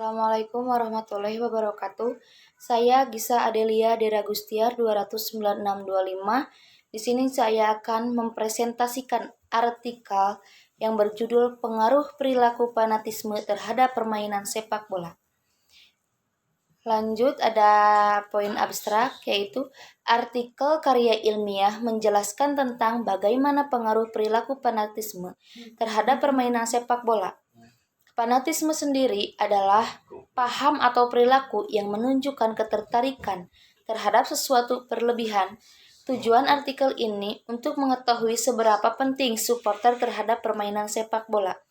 Assalamualaikum warahmatullahi wabarakatuh. Saya Gisa Adelia Deragustiar 29625. Di sini saya akan mempresentasikan artikel yang berjudul Pengaruh Perilaku Fanatisme Terhadap Permainan Sepak Bola. Lanjut, ada poin abstrak, yaitu artikel karya ilmiah menjelaskan tentang bagaimana pengaruh perilaku fanatisme terhadap permainan sepak bola. Fanatisme sendiri adalah paham atau perilaku yang menunjukkan ketertarikan terhadap sesuatu berlebihan. Tujuan artikel ini untuk mengetahui seberapa penting supporter terhadap permainan sepak bola.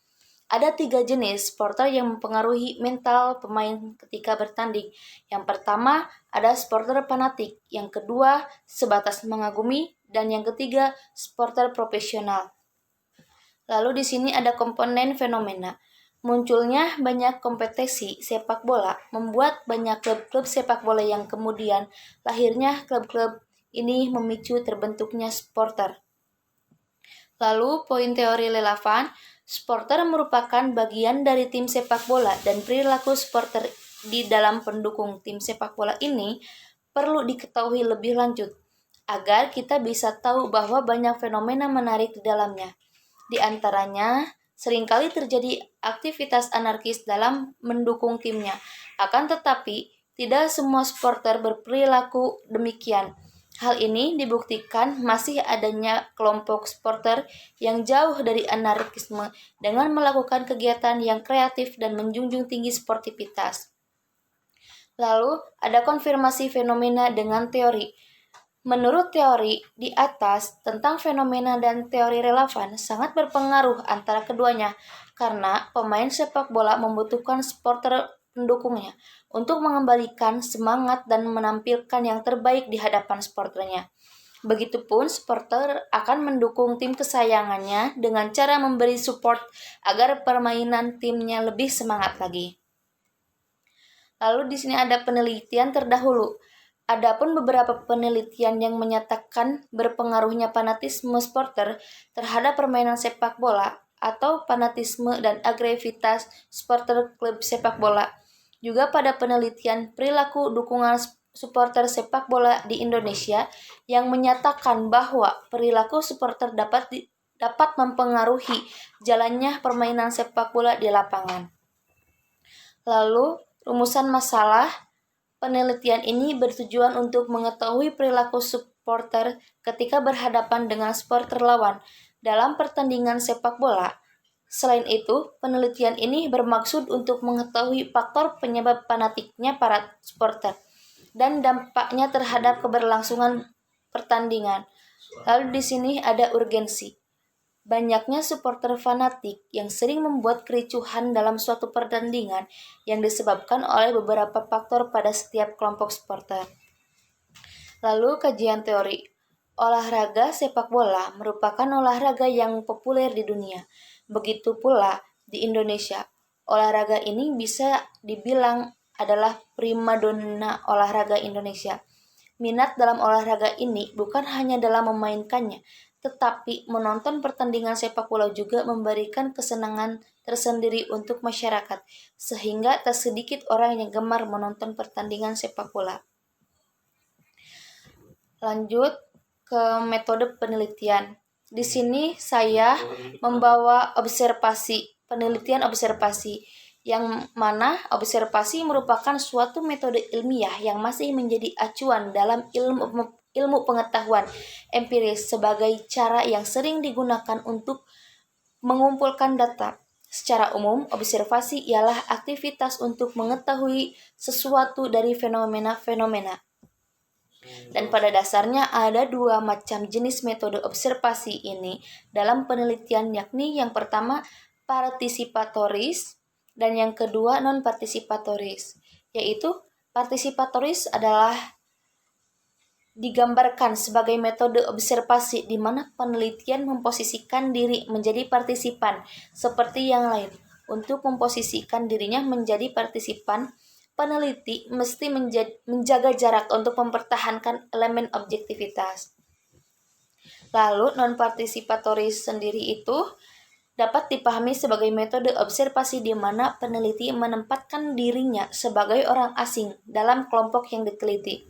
Ada 3 jenis supporter yang mempengaruhi mental pemain ketika bertanding. Yang pertama, ada supporter fanatik. Yang kedua, sebatas mengagumi. Dan yang ketiga, supporter profesional. Lalu di sini ada komponen fenomena. Munculnya banyak kompetisi sepak bola membuat banyak klub-klub sepak bola yang kemudian lahirnya klub-klub ini memicu terbentuknya supporter. Lalu poin teori relevan, supporter merupakan bagian dari tim sepak bola dan perilaku supporter di dalam pendukung tim sepak bola ini perlu diketahui lebih lanjut agar kita bisa tahu bahwa banyak fenomena menarik di dalamnya. Di antaranya, seringkali terjadi aktivitas anarkis dalam mendukung timnya. Akan tetapi, tidak semua supporter berperilaku demikian. Hal ini dibuktikan masih adanya kelompok supporter yang jauh dari anarkisme dengan melakukan kegiatan yang kreatif dan menjunjung tinggi sportivitas. Lalu, ada konfirmasi fenomena dengan teori. Menurut teori di atas tentang fenomena dan teori relevan sangat berpengaruh antara keduanya karena pemain sepak bola membutuhkan supporter pendukungnya untuk mengembalikan semangat dan menampilkan yang terbaik di hadapan supporternya. Begitupun supporter akan mendukung tim kesayangannya dengan cara memberi support agar permainan timnya lebih semangat lagi. Lalu di sini ada penelitian terdahulu. Adapun beberapa penelitian yang menyatakan berpengaruhnya fanatisme supporter terhadap permainan sepak bola atau fanatisme dan agresivitas supporter klub sepak bola. Juga pada penelitian perilaku dukungan supporter sepak bola di Indonesia yang menyatakan bahwa perilaku supporter dapat mempengaruhi jalannya permainan sepak bola di lapangan. Lalu, rumusan masalah. Penelitian ini bertujuan untuk mengetahui perilaku supporter ketika berhadapan dengan supporter lawan dalam pertandingan sepak bola. Selain itu, penelitian ini bermaksud untuk mengetahui faktor penyebab fanatiknya para supporter dan dampaknya terhadap keberlangsungan pertandingan. Lalu di sini ada urgensi. Banyaknya supporter fanatik yang sering membuat kericuhan dalam suatu pertandingan yang disebabkan oleh beberapa faktor pada setiap kelompok supporter. Lalu kajian teori. Olahraga sepak bola merupakan olahraga yang populer di dunia. Begitu pula di Indonesia. Olahraga ini bisa dibilang adalah primadona olahraga Indonesia. Minat dalam olahraga ini bukan hanya dalam memainkannya, tetapi menonton pertandingan sepak bola juga memberikan kesenangan tersendiri untuk masyarakat, sehingga tak sedikit orang yang gemar menonton pertandingan sepak bola. Lanjut ke metode penelitian. Di sini saya membawa penelitian observasi, yang mana observasi merupakan suatu metode ilmiah yang masih menjadi acuan dalam ilmu pengetahuan empiris sebagai cara yang sering digunakan untuk mengumpulkan data. Secara umum, observasi ialah aktivitas untuk mengetahui sesuatu dari fenomena-fenomena. Dan pada dasarnya ada 2 macam jenis metode observasi ini dalam penelitian, yakni yang pertama partisipatoris dan yang kedua non-partisipatoris. Yaitu partisipatoris adalah digambarkan sebagai metode observasi di mana penelitian memposisikan diri menjadi partisipan seperti yang lain. Untuk memposisikan dirinya menjadi partisipan, peneliti mesti menjaga jarak untuk mempertahankan elemen objektivitas. Lalu non-partisipatoris sendiri itu dapat dipahami sebagai metode observasi di mana peneliti menempatkan dirinya sebagai orang asing dalam kelompok yang diteliti.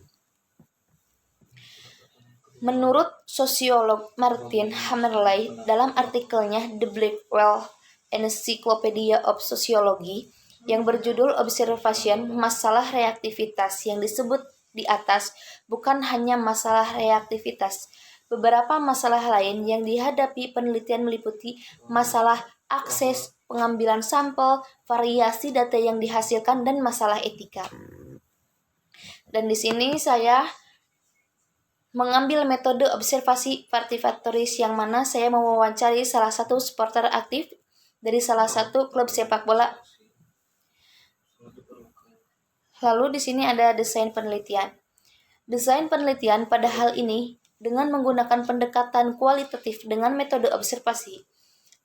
Menurut sosiolog Martin Hammerley dalam artikelnya The Blackwell Encyclopedia of Sociology yang berjudul Observation, masalah reaktivitas yang disebut di atas bukan hanya masalah reaktivitas. Beberapa masalah lain yang dihadapi penelitian meliputi masalah akses, pengambilan sampel, variasi data yang dihasilkan, dan masalah etika. Dan di sini saya mengambil metode observasi partisipatoris yang mana saya mewawancari salah satu supporter aktif dari salah satu klub sepak bola. Lalu di sini ada desain penelitian. Desain penelitian pada hal ini dengan menggunakan pendekatan kualitatif dengan metode observasi.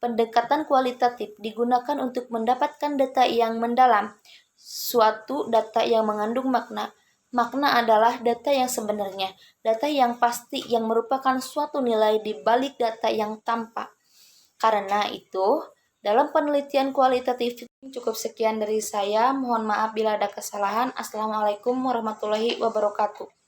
Pendekatan kualitatif digunakan untuk mendapatkan data yang mendalam, suatu data yang mengandung makna. Makna adalah data yang sebenarnya, data yang pasti yang merupakan suatu nilai di balik data yang tampak. Karena itu, dalam penelitian kualitatif cukup sekian dari saya. Mohon maaf bila ada kesalahan. Assalamualaikum warahmatullahi wabarakatuh.